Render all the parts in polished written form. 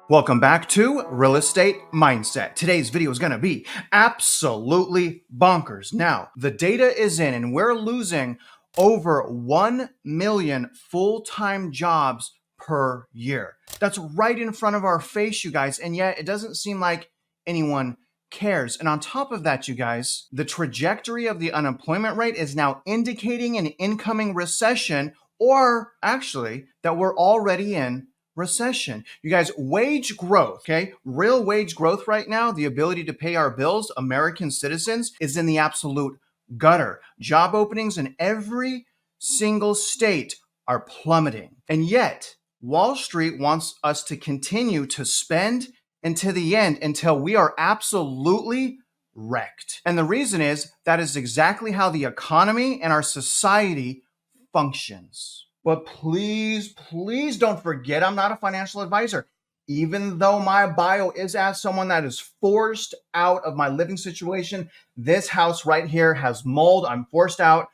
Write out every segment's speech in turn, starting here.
Welcome back to Real Estate Mindset. Today's video is going to be absolutely bonkers. Now, the data is in and we're losing over 1 million full-time jobs per year. That's right in front of our face, you guys, and yet it doesn't seem like anyone cares. And on top of that, you guys, the trajectory of the unemployment rate is now indicating an incoming recession, or actually that we're already in recession. You guys, wage growth, okay? Real wage growth right now, the ability to pay our bills, American citizens, is in the absolute gutter. Job openings in every single state are plummeting. And yet, Wall Street wants us to continue to spend until the end, until we are absolutely wrecked. And the reason is that is exactly how the economy and our society functions. But please don't forget, I'm not a financial advisor. Even though my bio is as someone that is forced out of my living situation, this house right here has mold. I'm forced out.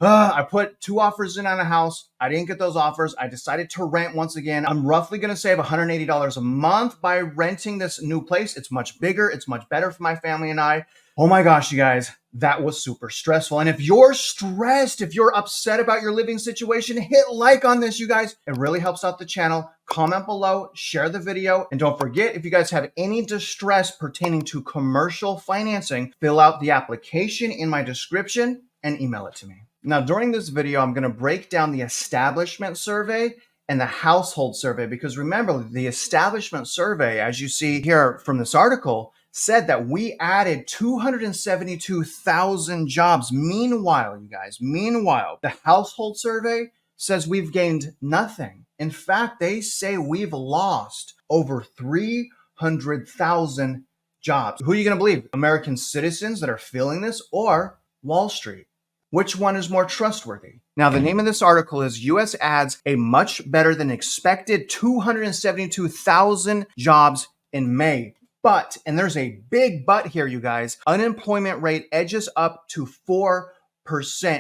I put 2 offers in on a house. I didn't get those offers. I decided to rent once again. I'm roughly going to save $180 a month by renting this new place. It's much bigger. It's much better for my family and I. Oh my gosh, you guys, that was super stressful. And if you're stressed, if you're upset about your living situation, hit like on this, you guys. It really helps out the channel. Comment below, share the video. And don't forget, if you guys have any distress pertaining to commercial financing, fill out the application in my description and email it to me. Now, during this video, I'm going to break down the establishment survey and the household survey, because remember, the establishment survey, as you see here from this article, said that we added 272,000 jobs. Meanwhile, you guys, the household survey says we've gained nothing. In fact, they say we've lost over 300,000 jobs. Who are you going to believe? American citizens that are feeling this, or Wall Street? Which one is more trustworthy? Now, the name of this article is U.S. adds a much better than expected 272,000 jobs in May. But, and there's a big but here, you guys, unemployment rate edges up to 4%.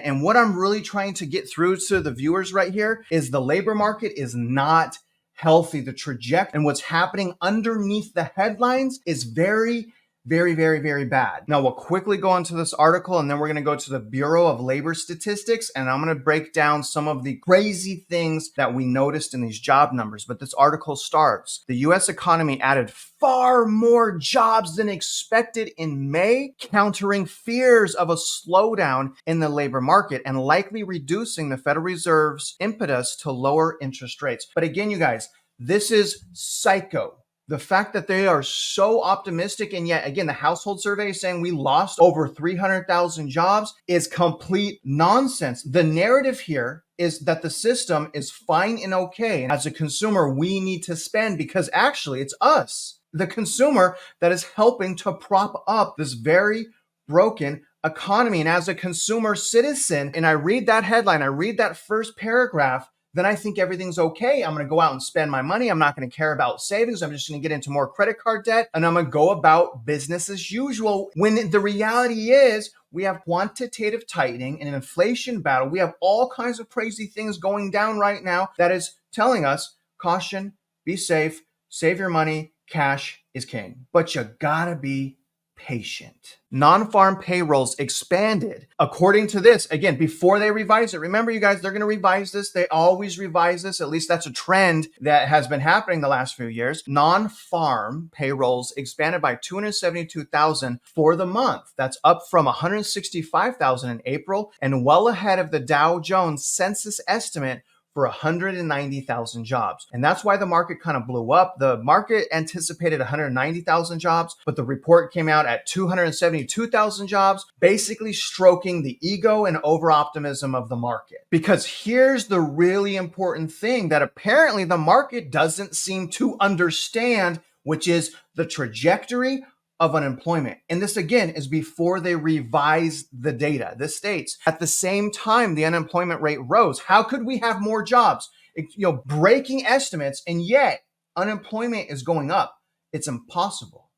And what I'm really trying to get through to the viewers right here is the labor market is not healthy. The trajectory and what's happening underneath the headlines is very bad. Now, we'll quickly go into this article, and then we're going to go to the Bureau of Labor Statistics, and I'm going to break down some of the crazy things that we noticed in these job numbers. But this article starts, the U.S. economy added far more jobs than expected in May, countering fears of a slowdown in the labor market and likely reducing the Federal Reserve's impetus to lower interest rates. But again, you guys, this is psycho. The fact that they are so optimistic, and yet again, the household survey is saying we lost over 300,000 jobs is complete nonsense. The narrative here is that the system is fine and okay. As a consumer, we need to spend because actually it's us, the consumer, that is helping to prop up this very broken economy. And as a consumer citizen, and I read that headline, I read that first paragraph, then I think everything's okay. I'm going to go out and spend my money. I'm not going to care about savings. I'm just going to get into more credit card debt, and I'm going to go about business as usual. When the reality is we have quantitative tightening and an inflation battle. We have all kinds of crazy things going down right now that is telling us, caution, be safe, save your money, cash is king. But you gotta be patient. Non-farm payrolls expanded. According to this, again, before they revise it, remember you guys, they're going to revise this. They always revise this. At least that's a trend that has been happening the last few years. Non-farm payrolls expanded by 272,000 for the month. That's up from 165,000 in April and well ahead of the Dow Jones census estimate for 190,000 jobs. And that's why the market kind of blew up. The market anticipated 190,000 jobs, but the report came out at 272,000 jobs, basically stroking the ego and over-optimism of the market. Because here's the really important thing that apparently the market doesn't seem to understand, which is the trajectory of unemployment. And this again is before they revise the data. This states at the same time the unemployment rate rose. How could we have more jobs? Breaking estimates, and yet unemployment is going up. It's impossible.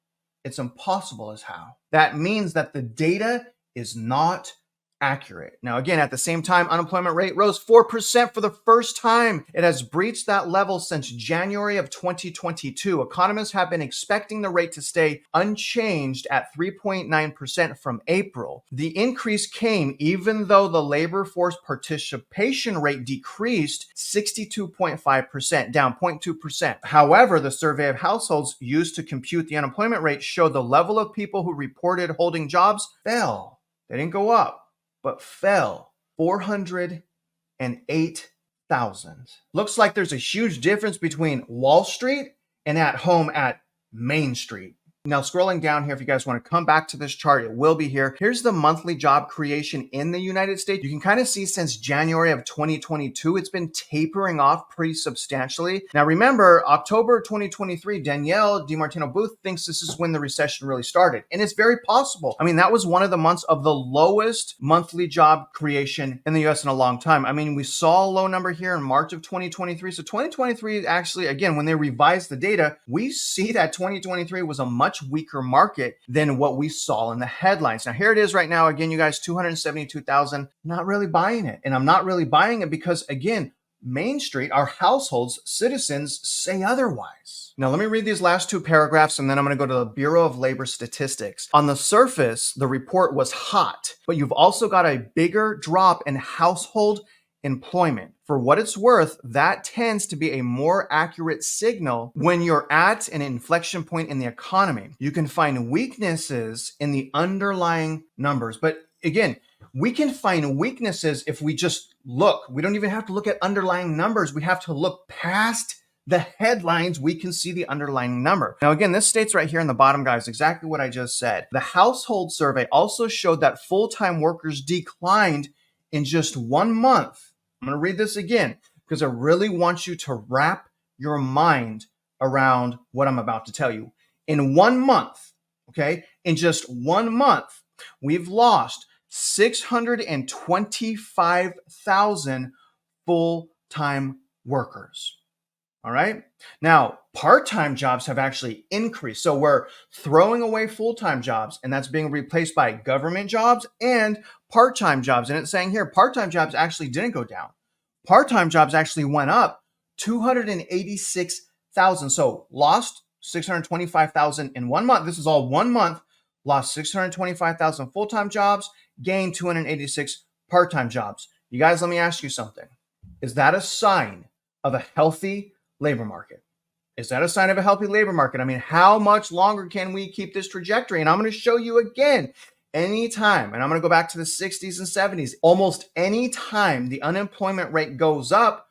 It's impossible as how. That means that the data is not accurate. Now, again, at the same time, unemployment rate rose 4% for the first time. It has breached that level since January of 2022. Economists have been expecting the rate to stay unchanged at 3.9% from April. The increase came even though the labor force participation rate decreased 62.5%, down 0.2%. However, the survey of households used to compute the unemployment rate showed the level of people who reported holding jobs fell. They didn't go up, but fell 408,000. Looks like there's a huge difference between Wall Street and at home at Main Street. Now, scrolling down here, if you guys want to come back to this chart, it will be here. Here's the monthly job creation in the United States. You can kind of see since January of 2022, it's been tapering off pretty substantially. Now, remember, October 2023, Danielle DiMartino Booth thinks this is when the recession really started. And it's very possible. I mean, that was one of the months of the lowest monthly job creation in the US in a long time. I mean, we saw a low number here in March of 2023. So 2023, actually, again, when they revised the data, we see that 2023 was a much weaker market than what we saw in the headlines. Now, here it is right now. Again, you guys, 272,000, not really buying it. And I'm not really buying it because, again, Main Street, our households, citizens say otherwise. Now, let me read these last two paragraphs and then I'm going to go to the Bureau of Labor Statistics. On the surface, the report was hot, but you've also got a bigger drop in household employment. For what it's worth, that tends to be a more accurate signal when you're at an inflection point in the economy. You can find weaknesses in the underlying numbers, but again, we can find weaknesses if we just look. We don't even have to look at underlying numbers. We have to look past the headlines. We can see the underlying number. Now, again, this states right here in the bottom, guys, exactly what I just said. The household survey also showed that full-time workers declined in just 1 month. I'm going to read this again because I really want you to wrap your mind around what I'm about to tell you. In 1 month, okay, in just 1 month, we've lost 625,000 full-time workers. All right. Now, part-time jobs have actually increased. So we're throwing away full-time jobs and that's being replaced by government jobs and part-time jobs. And it's saying here, part-time jobs actually didn't go down. Part-time jobs actually went up 286,000. So lost 625,000 in 1 month. This is all 1 month, lost 625,000 full-time jobs, gained 286 part-time jobs. You guys, let me ask you something. Is that a sign of a healthy labor market? Is that a sign of a healthy labor market? I mean, how much longer can we keep this trajectory? And I'm going to show you again, anytime, and I'm going to go back to the 60s and 70s, almost any time the unemployment rate goes up,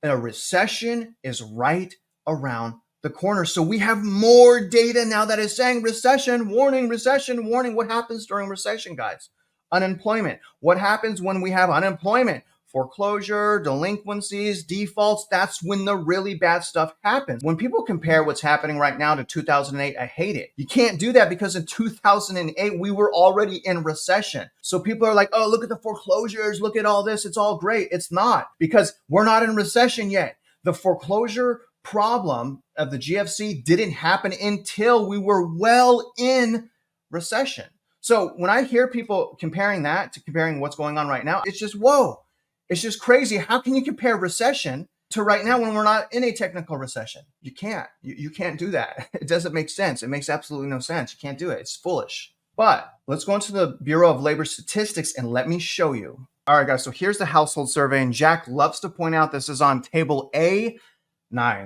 a recession is right around the corner. So we have more data now that is saying recession, warning, recession, warning. What happens during recession, guys? Unemployment. What happens when we have unemployment? Foreclosure, delinquencies, defaults, that's when the really bad stuff happens. When people compare what's happening right now to 2008, I hate it. You can't do that because in 2008, we were already in recession. So people are like, oh, look at the foreclosures, look at all this, it's all great. It's not, because we're not in recession yet. The foreclosure problem of the GFC didn't happen until we were well in recession. So when I hear people comparing that to comparing what's going on right now, it's just, whoa. It's just crazy. How can you compare recession to right now when we're not in a technical recession? You can't. You can't do that. It doesn't make sense. It makes absolutely no sense. You can't do it. It's foolish. But let's go into the Bureau of Labor Statistics and let me show you. All right, guys. So here's the household survey. And Jack loves to point out this is on table A9.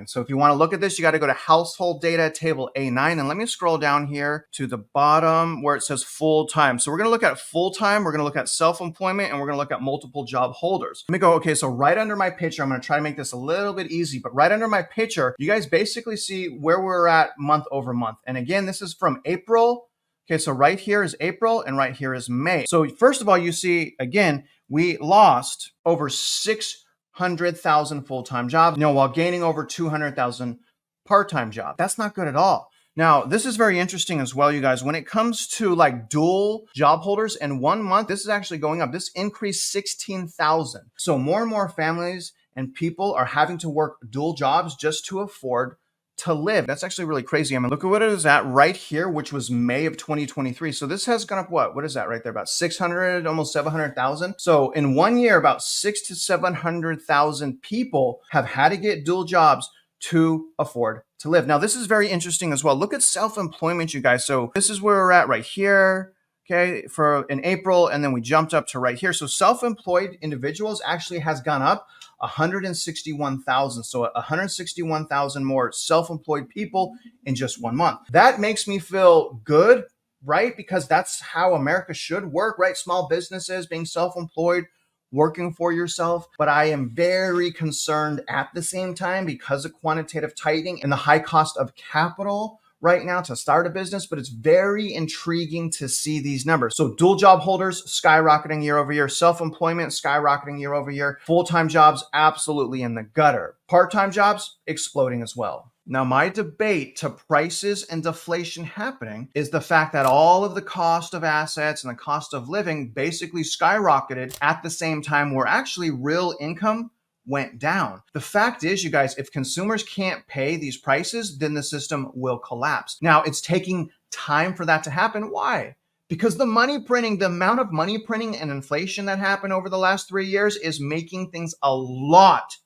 So if you want to look at this, you got to go to household data, table A9. And let me scroll down here to the bottom where it says full-time. So we're going to look at full-time, we're going to look at self-employment, and we're going to look at multiple job holders. Let me go, okay, so right under my picture, I'm going to try to make this a little bit easy, but right under my picture, you guys basically see where we're at month over month. And again, this is from April. Okay, so right here is April and right here is May. So first of all, you see, again, we lost over 600,000 full-time jobs, while gaining over 200,000 part-time jobs. That's not good at all. Now, this is very interesting as well, you guys. When it comes to like dual job holders in 1 month, this is actually going up. This increased 16,000. So more and more families and people are having to work dual jobs just to afford to live. That's actually really crazy. I mean, look at what it is at right here, which was May of 2023. So this has gone up what is that right there? About 600, almost 700,000. So in 1 year, about 600,000 to 700,000 people have had to get dual jobs to afford to live. Now, this is very interesting as well. Look at self-employment, you guys. So this is where we're at right here. Okay, for in April, and then we jumped up to right here. So self-employed individuals actually has gone up 161,000. So 161,000 more self-employed people in just 1 month. That makes me feel good, right? Because that's how America should work, right? Small businesses, being self-employed, working for yourself. But I am very concerned at the same time because of quantitative tightening and the high cost of capital right now to start a business, but it's very intriguing to see these numbers. So dual job holders skyrocketing year over year, self-employment skyrocketing year over year, full-time jobs absolutely in the gutter, part-time jobs exploding as well. Now, my debate to prices and deflation happening is the fact that all of the cost of assets and the cost of living basically skyrocketed at the same time where actually real income went down. The fact is, you guys, if consumers can't pay these prices, then the system will collapse. Now, it's taking time for that to happen. Why? Because the money printing, the amount of money printing and inflation that happened over the last 3 years is making things a lot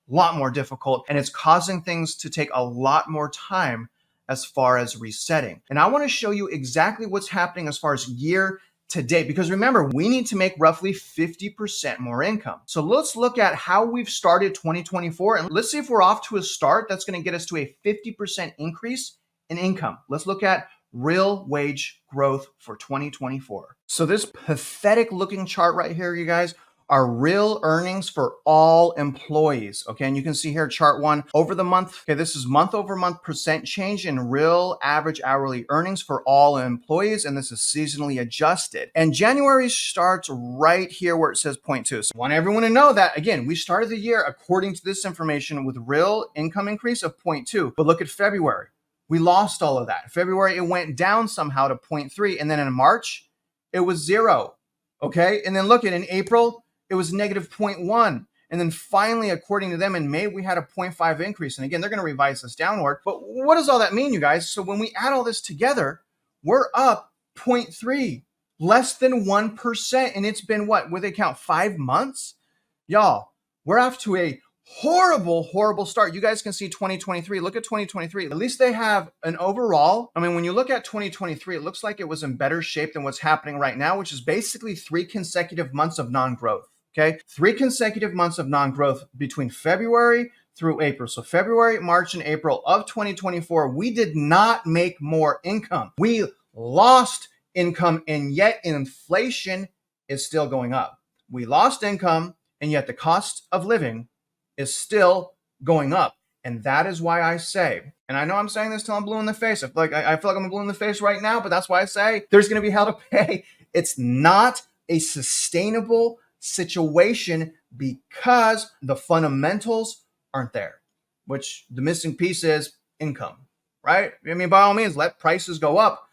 more difficult, and it's causing things to take a lot more time as far as resetting. And I want to show you exactly what's happening as far as year to date, because remember, we need to make roughly 50% more income. So let's look at how we've started 2024, and let's see if we're off to a start that's going to get us to a 50% increase in income. Let's look at real wage growth for 2024. So this pathetic looking chart right here, you guys, are real earnings for all employees. Okay, and you can see here chart one over the month. Okay, this is month over month percent change in real average hourly earnings for all employees, and this is seasonally adjusted. And January starts right here where it says 0.2. So I want everyone to know that, again, we started the year according to this information with real income increase of 0.2. But look at February. We lost all of that. February, it went down somehow to 0.3. And then in March, it was 0. Okay, and then look at in April, it was negative 0.1. And then finally, according to them, in May, we had a 0.5 increase. And again, they're going to revise this downward. But what does all that mean, you guys? So when we add all this together, we're up 0.3, less than 1%. And it's been what? Would they count 5 months? Y'all, we're off to a horrible start. You guys can see 2023. Look at 2023. At least they have an overall. I mean, when you look at 2023, it looks like it was in better shape than what's happening right now, which is basically 3 consecutive months of non-growth. Okay, 3 consecutive months of non-growth between February through April. So February, March, and April of 2024, we did not make more income. We lost income, and yet inflation is still going up. We lost income, and yet the cost of living is still going up. And that is why I say, and I know I'm saying this till I'm blue in the face. I feel like I'm blue in the face right now, but that's why I say there's going to be hell to pay. It's not a sustainable situation because the fundamentals aren't there, which the missing piece is income, right? I mean, by all means, let prices go up,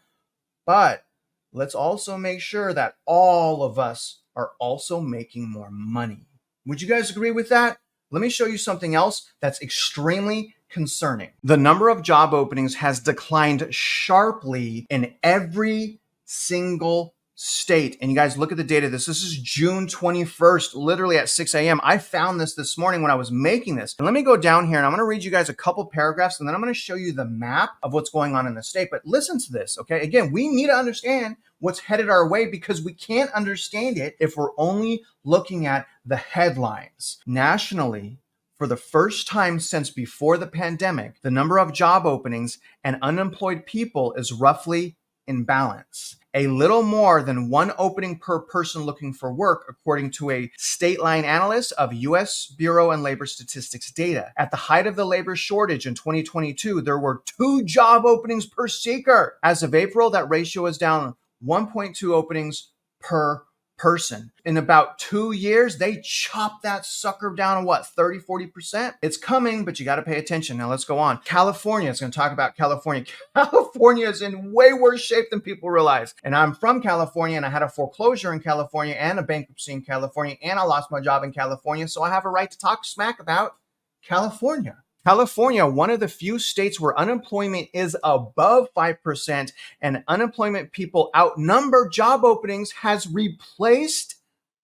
but let's also make sure that all of us are also making more money. Would you guys agree with that? Let me show you something else that's extremely concerning. The number of job openings has declined sharply in every single state. And you guys look at the data. This is June 21st, literally at 6 a.m. I found this morning when I was making this. And let me go down here and I'm going to read you guys a couple paragraphs and then I'm going to show you the map of what's going on in the state. But listen to this, okay? Again, we need to understand what's headed our way because we can't understand it if we're only looking at the headlines. Nationally, for the first time since before the pandemic, the number of job openings and unemployed people is roughly in balance. A little more than 1 opening per person looking for work, according to a state line analyst of U.S. Bureau and Labor Statistics data. At the height of the labor shortage in 2022, there were 2 job openings per seeker. As of April, that ratio is down 1.2 openings per person. In about 2 years, they chopped that sucker down to what, 30, 40%? It's coming, but you got to pay attention. Now let's go on. California, it's going to talk about California. California is in way worse shape than people realize. And I'm from California and I had a foreclosure in California and a bankruptcy in California and I lost my job in California. So I have a right to talk smack about California. California, one of the few states where unemployment is above 5% and unemployment people outnumber job openings, has replaced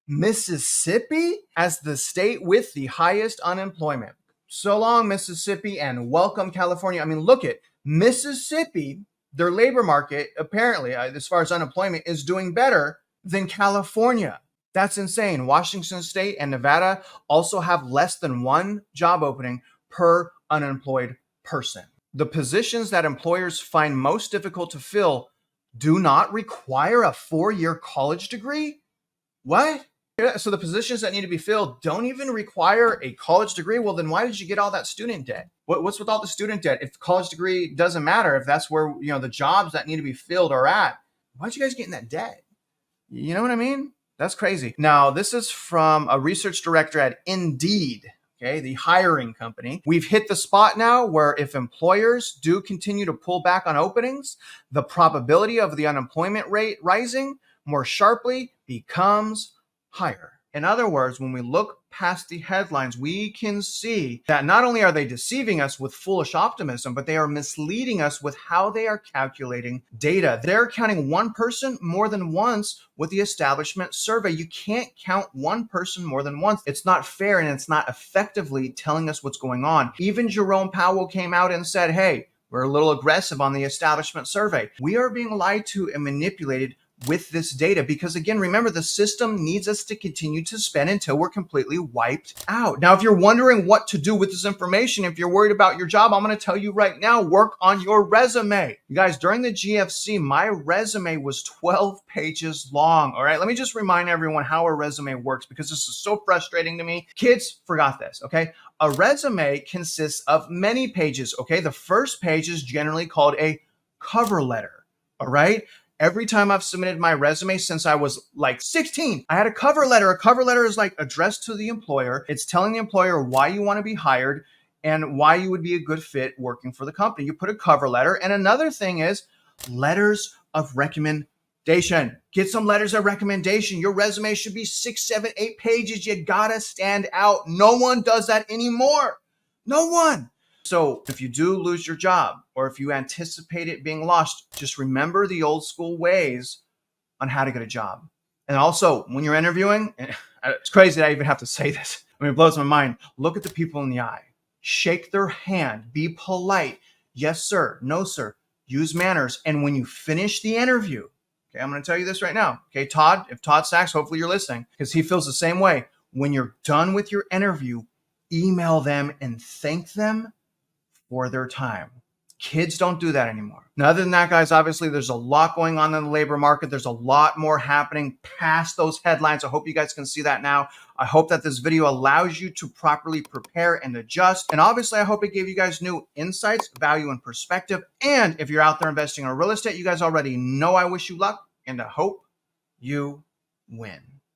Mississippi as the state with the highest unemployment. So long, Mississippi, and welcome, California. I mean, look at Mississippi, their labor market, apparently, as far as unemployment, is doing better than California. That's insane. Washington State and Nevada also have less than one job opening per unemployed person. The positions that employers find most difficult to fill do not require a 4-year college degree? What? Yeah, so the positions that need to be filled don't even require a college degree? Well, then why did you get all that student debt? What's with all the student debt? If the college degree doesn't matter, if that's where the jobs that need to be filled are at, why'd you guys get in that debt? You know what I mean? That's crazy. Now, this is from a research director at Indeed, okay, the hiring company. We've hit the spot now where if employers do continue to pull back on openings, the probability of the unemployment rate rising more sharply becomes higher. In other words, when we look past the headlines, we can see that not only are they deceiving us with foolish optimism, but they are misleading us with how they are calculating data. They're counting one person more than once with the establishment survey. You can't count one person more than once. It's not fair, and it's not effectively telling us what's going on. Even Jerome Powell came out and said, hey, we're a little aggressive on the establishment survey. We are being lied to and manipulated with this data because, again, remember, the system needs us to continue to spend until we're completely wiped out. Now, if you're wondering what to do with this information, if you're worried about your job, I'm going to tell you right now, work on your resume. You guys, during the GFC, my resume was 12 pages long. All right, let me just remind everyone how a resume works because this is so frustrating to me. Kids forgot this, okay? A resume consists of many pages, okay? The first page is generally called a cover letter, all right? Every time I've submitted my resume since I was like 16, I had a cover letter. A cover letter is like addressed to the employer. It's telling the employer why you want to be hired and why you would be a good fit working for the company. You put a cover letter. And another thing is letters of recommendation. Get some letters of recommendation. Your resume should be 6, 7, 8 pages. You gotta stand out. No one does that anymore. No one. So if you do lose your job or if you anticipate it being lost, just remember the old school ways on how to get a job. And also, when you're interviewing, it's crazy that I even have to say this. I mean, it blows my mind. Look at the people in the eye. Shake their hand. Be polite. Yes, sir. No, sir. Use manners. And when you finish the interview, okay, I'm going to tell you this right now. Okay, Todd, if Todd Sachs, hopefully you're listening because he feels the same way. When you're done with your interview, email them and thank them for their time. Kids don't do that anymore. Now, other than that, guys, obviously there's a lot going on in the labor market. There's a lot more happening past those headlines. I hope you guys can see that now. I hope that this video allows you to properly prepare and adjust. And obviously, I hope it gave you guys new insights, value, and perspective. And if you're out there investing in real estate, you guys already know I wish you luck and I hope you win.